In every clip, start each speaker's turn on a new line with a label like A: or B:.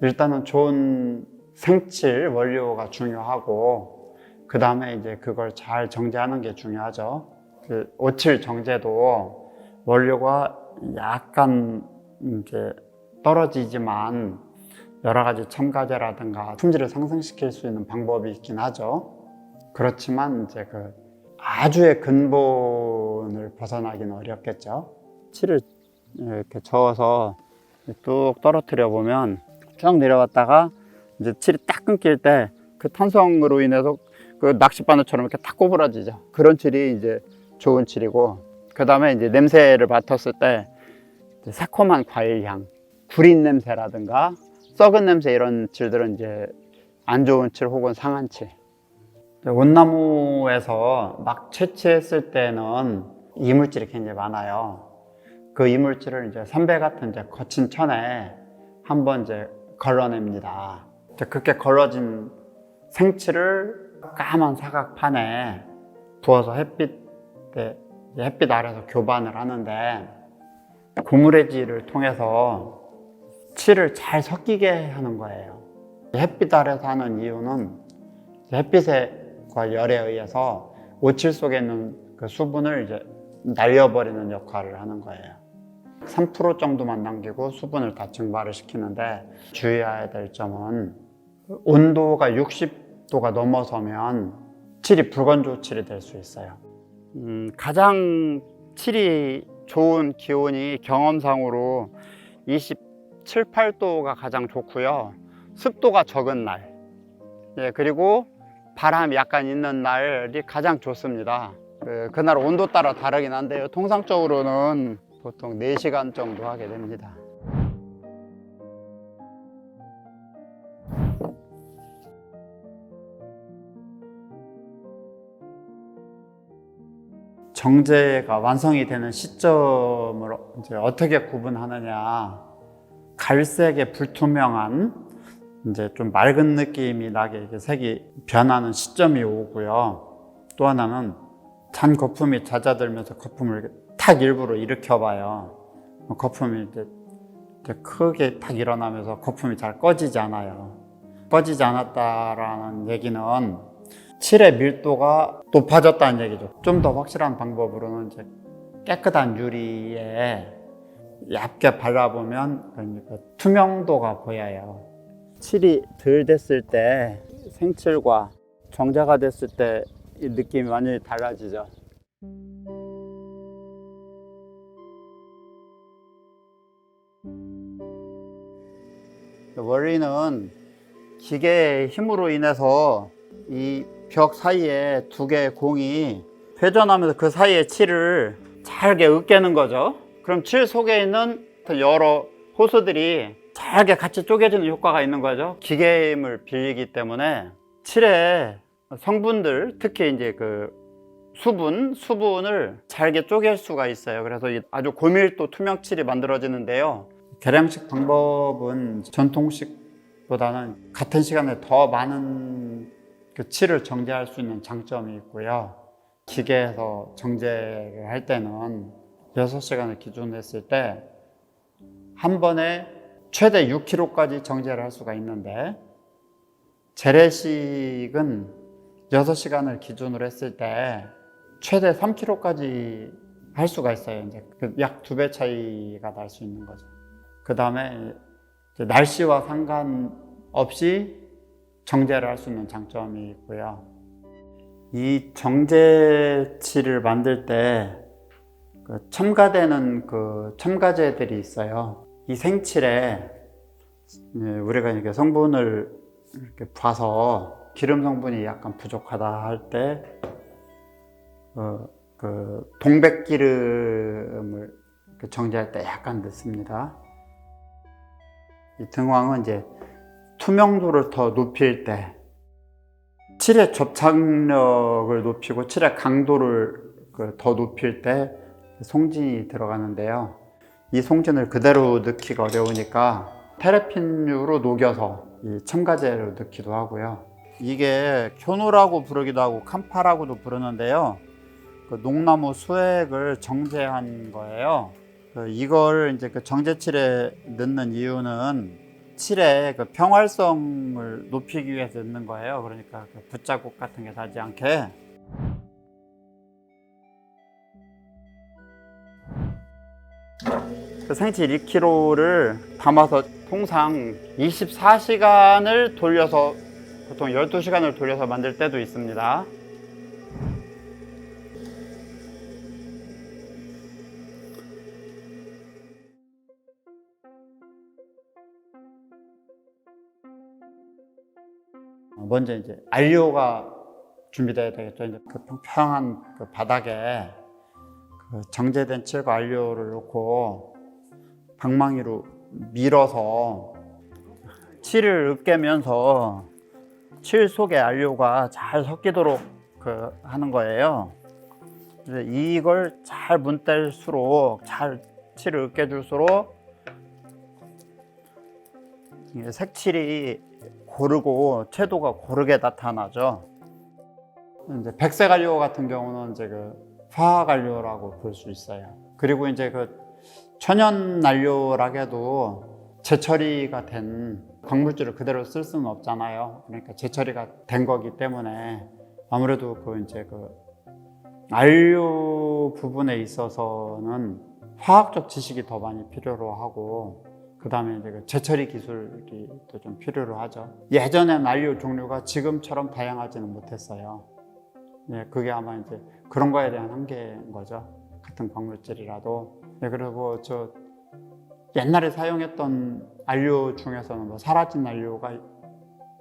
A: 일단은 좋은 생칠 원료가 중요하고, 그 다음에 이제 그걸 잘 정제하는 게 중요하죠. 그 오칠 정제도 원료가 약간 이제 떨어지지만 여러 가지 첨가제라든가 품질을 상승시킬 수 있는 방법이 있긴 하죠. 그렇지만 이제 그 아주의 근본을 벗어나기는 어렵겠죠. 칠을 이렇게 저어서 뚝 떨어뜨려 보면 쭉 내려갔다가 이제 칠이 딱 끊길 때 그 탄성으로 인해서 그 낚싯바늘처럼 이렇게 탁 꼬부러지죠. 그런 칠이 이제 좋은 칠이고, 그 다음에 이제 냄새를 맡았을 때 새콤한 과일 향, 구린 냄새라든가 썩은 냄새, 이런 칠들은 이제 안 좋은 칠 혹은 상한 칠. 온나무에서 막 채취했을 때는 이물질이 굉장히 많아요. 그 이물질을 이제 선배 같은 이제 거친 천에 한번 이제 걸러냅니다. 그렇게 걸러진 생칠을 까만 사각판에 부어서 햇빛 아래서 교반을 하는데, 고무래지를 통해서 칠을 잘 섞이게 하는 거예요. 햇빛 아래서 하는 이유는 햇빛과 열에 의해서 오칠 속에 있는 그 수분을 이제 날려버리는 역할을 하는 거예요. 3% 정도만 남기고 수분을 다 증발을 시키는데, 주의해야 될 점은 온도가 60도가 넘어서면 칠이 불건조 칠이 될 수 있어요. 가장 칠이 좋은 기온이 경험상으로 27, 8도가 가장 좋고요. 습도가 적은 날, 그리고 바람이 약간 있는 날이 가장 좋습니다. 그날 온도 따라 다르긴 한데요. 통상적으로는 보통 4시간 정도 하게 됩니다. 정제가 완성이 되는 시점을 이제 어떻게 구분하느냐. 갈색의 불투명한 이제 좀 맑은 느낌이 나게 색이 변하는 시점이 오고요. 또 하나는 잔 거품이 잦아들면서 거품을 탁 일부러 일으켜봐요. 거품이 이제 크게 탁 일어나면서 거품이 잘 꺼지지 않아요. 꺼지지 않았다라는 얘기는 칠의 밀도가 높아졌다는 얘기죠. 좀 더 확실한 방법으로는 이제 깨끗한 유리에 얇게 발라보면 투명도가 보여요. 칠이 덜 됐을 때 생칠과 정제가 됐을 때 이 느낌이 완전히 달라지죠. 원리는 기계의 힘으로 인해서 이 벽 사이에 두 개의 공이 회전하면서 그 사이에 칠을 잘게 으깨는 거죠. 그럼 칠 속에 있는 여러 호수들이 잘게 같이 쪼개지는 효과가 있는 거죠. 기계의 힘을 빌리기 때문에 칠의 성분들, 특히 이제 그 수분을 잘게 쪼갤 수가 있어요. 그래서 아주 고밀도 투명 칠이 만들어지는데요. 계량식 방법은 전통식보다는 같은 시간에 더 많은 그 칠을 정제할 수 있는 장점이 있고요. 기계에서 정제를 할 때는 6시간을 기준으로 했을 때 한 번에 최대 6kg까지 정제를 할 수가 있는데, 재래식은 6시간을 기준으로 했을 때 최대 3kg까지 할 수가 있어요. 이제 약 2배 차이가 날 수 있는 거죠. 그 다음에 날씨와 상관없이 정제를 할 수 있는 장점이 있고요. 이 정제칠을 만들 때 첨가되는 그 첨가제들이 있어요. 이 생칠에 우리가 이렇게 성분을 이렇게 봐서 기름 성분이 약간 부족하다 할 때 그 동백기름을 정제할 때 약간 넣습니다. 이 등황은 이제 투명도를 더 높일 때 칠의 접착력을 높이고 칠의 강도를 더 높일 때 송진이 들어가는데요. 이 송진을 그대로 넣기가 어려우니까 테레핀유로 녹여서 이 첨가제를 넣기도 하고요. 이게 효노라고 부르기도 하고 캄파라고도 부르는데요. 그 농나무 수액을 정제한 거예요. 이걸 이제 그 정제칠에 넣는 이유는 칠의 그 평활성을 높이기 위해서 넣는 거예요. 그러니까 그 붓자국 같은 게 나지 않게. 그 생칠 2kg를 담아서 통상 24시간을 돌려서, 보통 12시간을 돌려서 만들 때도 있습니다. 먼저 이제 안료가 준비돼야 되겠죠. 이제 그 평평한 그 바닥에 그 정제된 칠과 안료를 넣고 방망이로 밀어서 칠을 으깨면서 칠 속에 안료가 잘 섞이도록 그 하는 거예요. 이걸 잘 문뗄수록, 잘 칠을 으깨줄수록 색칠이 고르고 채도가 고르게 나타나죠. 이제 백색 안료 같은 경우는 이제 그 화학 안료라고 볼 수 있어요. 그리고 이제 그 천연 안료라 해도 재처리가 된 광물질을 그대로 쓸 수는 없잖아요. 그러니까 재처리가 된 거기 때문에 아무래도 그 이제 그 안료 부분에 있어서는 화학적 지식이 더 많이 필요로 하고, 그 다음에 이제 그 재처리 기술이 또 좀 필요로 하죠. 예전엔 안료 종류가 지금처럼 다양하지는 못했어요. 예, 그게 아마 이제 그런 거에 대한 한계인 거죠. 같은 광물질이라도. 예, 그리고 저 옛날에 사용했던 안료 중에서는 뭐 사라진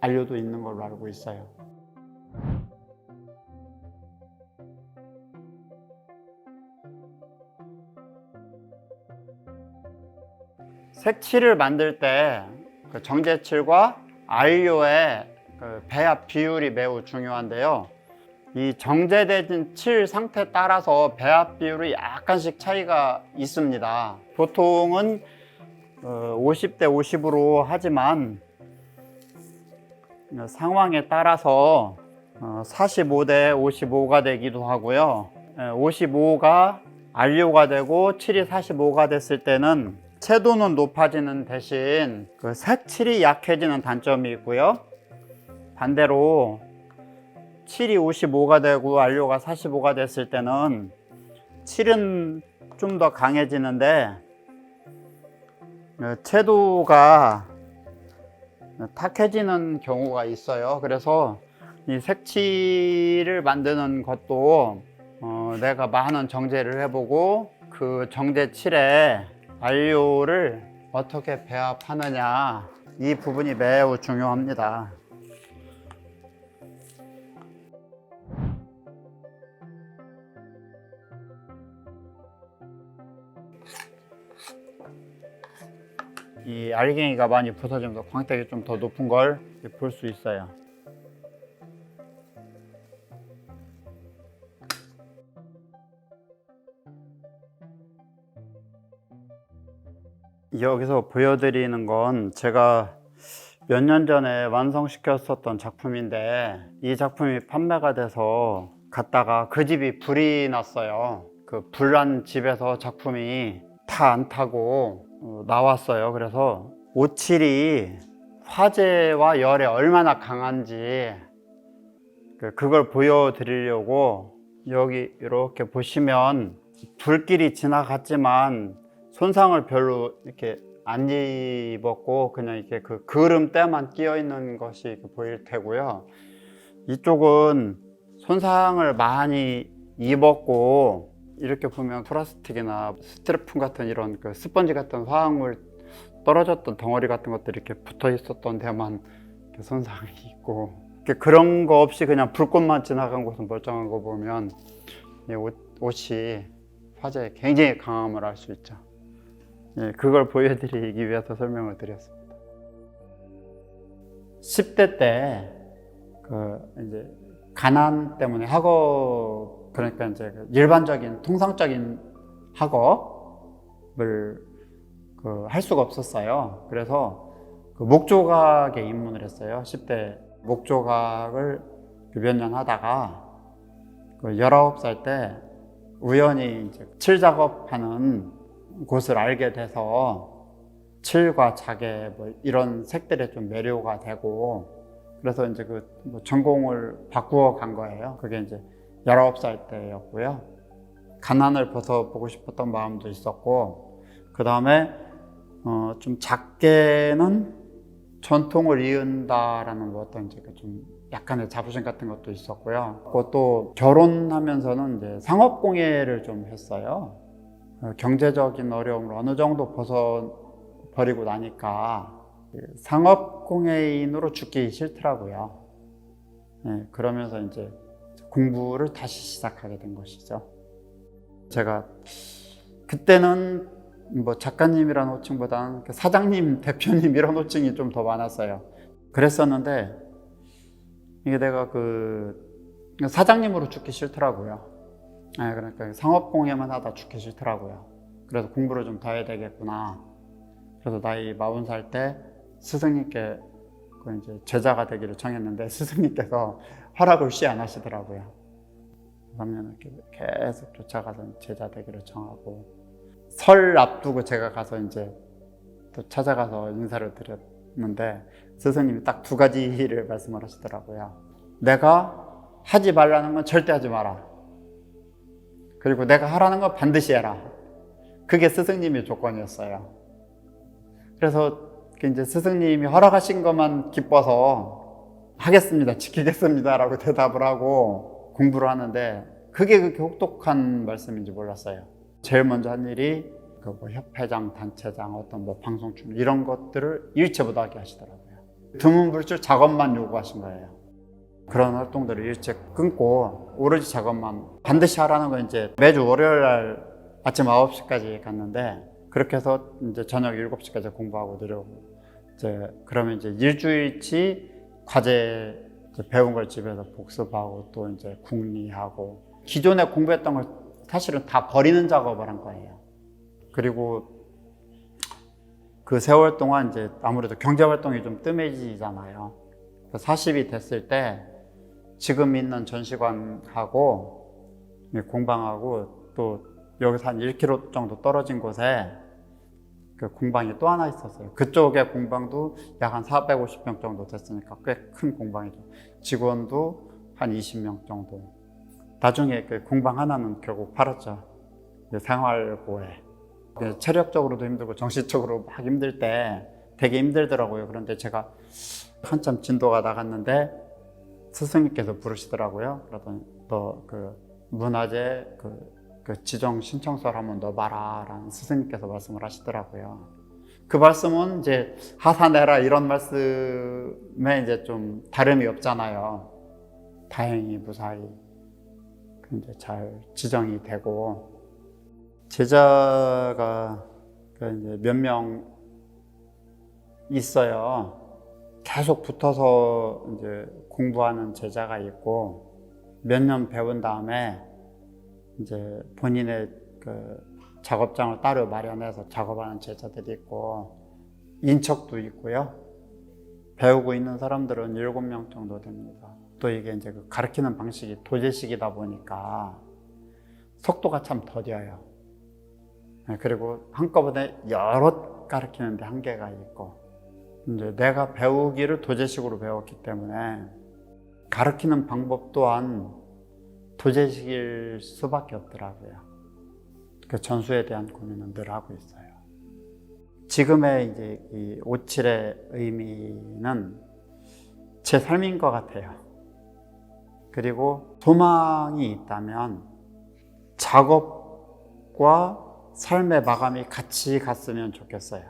A: 안료도 있는 걸로 알고 있어요. 색칠을 만들 때 그 정제칠과 안료의 그 배합 비율이 매우 중요한데요. 이 정제된 칠 상태에 따라서 배합 비율이 약간씩 차이가 있습니다. 보통은 50대 50으로 하지만 상황에 따라서 45대 55가 되기도 하고요. 55가 안료가 되고 칠이 45가 됐을 때는 채도는 높아지는 대신 그 색칠이 약해지는 단점이 있고요. 반대로 칠이 55가 되고 안료가 45가 됐을 때는 칠은 좀 더 강해지는데 채도가 탁해지는 경우가 있어요. 그래서 이 색칠을 만드는 것도 내가 많은 정제를 해보고 그 정제 칠에 안료를 어떻게 배합하느냐, 이 부분이 매우 중요합니다. 이 알갱이가 많이 부서지면서 광택이 좀 더 높은 걸 볼 수 있어요. 여기서 보여드리는 건 제가 몇 년 전에 완성시켰었던 작품인데, 이 작품이 판매가 돼서 갔다가 그 집이 불이 났어요. 그 불난 집에서 작품이 다 안 타고 나왔어요. 그래서 오칠이 화재와 열에 얼마나 강한지 그걸 보여드리려고, 여기 이렇게 보시면 불길이 지나갔지만 손상을 별로 이렇게 안 입었고 그냥 이렇게 그 그름때만 끼어 있는 것이 보일 테고요. 이쪽은 손상을 많이 입었고, 이렇게 보면 플라스틱이나 스티로폼 같은 이런 그 스펀지 같은 화학물 떨어졌던 덩어리 같은 것들이 이렇게 붙어 있었던 데만 이렇게 손상이 있고, 그런 거 없이 그냥 불꽃만 지나간 곳은 멀쩡한 거 보면 이 옷이 화재에 굉장히 강함을 알 수 있죠. 예, 그걸 보여드리기 위해서 설명을 드렸습니다. 10대 때 이제 가난 때문에 학업, 그러니까 이제 일반적인 통상적인 학업을 할 수가 없었어요. 그래서 목조각에 입문을 했어요. 10대 목조각을 몇 년 하다가 19살 때 우연히 이제 칠 작업하는 곳을 알게 돼서 칠과 자개 뭐 이런 색들에 좀 매료가 되고, 그래서 이제 뭐 전공을 바꾸어 간 거예요. 그게 이제 19살 때였고요. 가난을 벗어보고 싶었던 마음도 있었고, 그 다음에 좀 작게는 전통을 이은다라는 뭐 어떤 이제 좀 약간의 자부심 같은 것도 있었고요. 그것도 결혼하면서는 이제 상업공예를 좀 했어요. 경제적인 어려움을 어느 정도 벗어버리고 나니까 상업공예인으로 죽기 싫더라고요. 네, 그러면서 이제 공부를 다시 시작하게 된 것이죠. 제가 그때는 뭐 작가님이라는 호칭보다는 사장님, 대표님 이런 호칭이 좀 더 많았어요. 그랬었는데 이게 내가 사장님으로 죽기 싫더라고요. 네, 그러니까 상업공예만 하다 죽기 싫더라고요. 그래서 공부를 좀 더 해야 되겠구나. 그래서 나이 40살 때 스승님께 이제 제자가 되기를 청했는데 스승님께서 허락을 쉬 안 하시더라고요. 그러면 계속 쫓아가서 제자 되기를 청하고, 설 앞두고 제가 가서 이제 또 찾아가서 인사를 드렸는데 스승님이 딱 2가지를 말씀을 하시더라고요. 내가 하지 말라는 건 절대 하지 마라. 그리고 내가 하라는 건 반드시 해라. 그게 스승님의 조건이었어요. 그래서 이제 스승님이 허락하신 것만 기뻐서 하겠습니다, 지키겠습니다 라고 대답을 하고 공부를 하는데, 그게 그렇게 혹독한 말씀인지 몰랐어요. 제일 먼저 한 일이 뭐 협회장, 단체장, 어떤 뭐 방송출 이런 것들을 일체 못하게 하시더라고요. 드문불출 작업만 요구하신 거예요. 그런 활동들을 일체 끊고 오로지 작업만 반드시 하라는 건 이제 매주 월요일 날 아침 9시까지 갔는데, 그렇게 해서 이제 저녁 7시까지 공부하고 내려오고, 그러면 이제 일주일치 과제 배운 걸 집에서 복습하고 또 이제 궁리하고, 기존에 공부했던 걸 사실은 다 버리는 작업을 한 거예요. 그리고 그 세월 동안 이제 아무래도 경제활동이 좀 뜸해지잖아요. 40이 됐을 때 지금 있는 전시관하고 공방하고 또 여기서 한 1km 정도 떨어진 곳에 그 공방이 또 하나 있었어요. 그쪽에 공방도 약 한 450평 정도 됐으니까 꽤 큰 공방이죠. 직원도 한 20명 정도. 나중에 그 공방 하나는 결국 팔았죠. 생활고에. 체력적으로도 힘들고 정신적으로 막 힘들 때 되게 힘들더라고요. 그런데 제가 한참 진도가 나갔는데 스승님께서 부르시더라고요. 그러더니 너 그 문화재 그 지정 신청서를 한번 넣어봐라 라는 스승님께서 말씀을 하시더라고요. 그 말씀은 이제 하사내라 이런 말씀에 이제 좀 다름이 없잖아요. 다행히 무사히 이제 잘 지정이 되고, 제자가 이제 몇 명 있어요. 계속 붙어서 이제 공부하는 제자가 있고, 몇 년 배운 다음에 이제 본인의 그 작업장을 따로 마련해서 작업하는 제자들이 있고, 인척도 있고요. 배우고 있는 사람들은 7명 정도 됩니다. 또 이게 이제 그 가르치는 방식이 도제식이다 보니까 속도가 참 더뎌요. 그리고 한꺼번에 여러 가르치는데 한계가 있고, 이제 내가 배우기를 도제식으로 배웠기 때문에 가르치는 방법 또한 도제식일 수밖에 없더라고요. 그 전수에 대한 고민은 늘 하고 있어요. 지금의 이제 이 57의 의미는 제 삶인 것 같아요. 그리고 소망이 있다면 작업과 삶의 마감이 같이 갔으면 좋겠어요.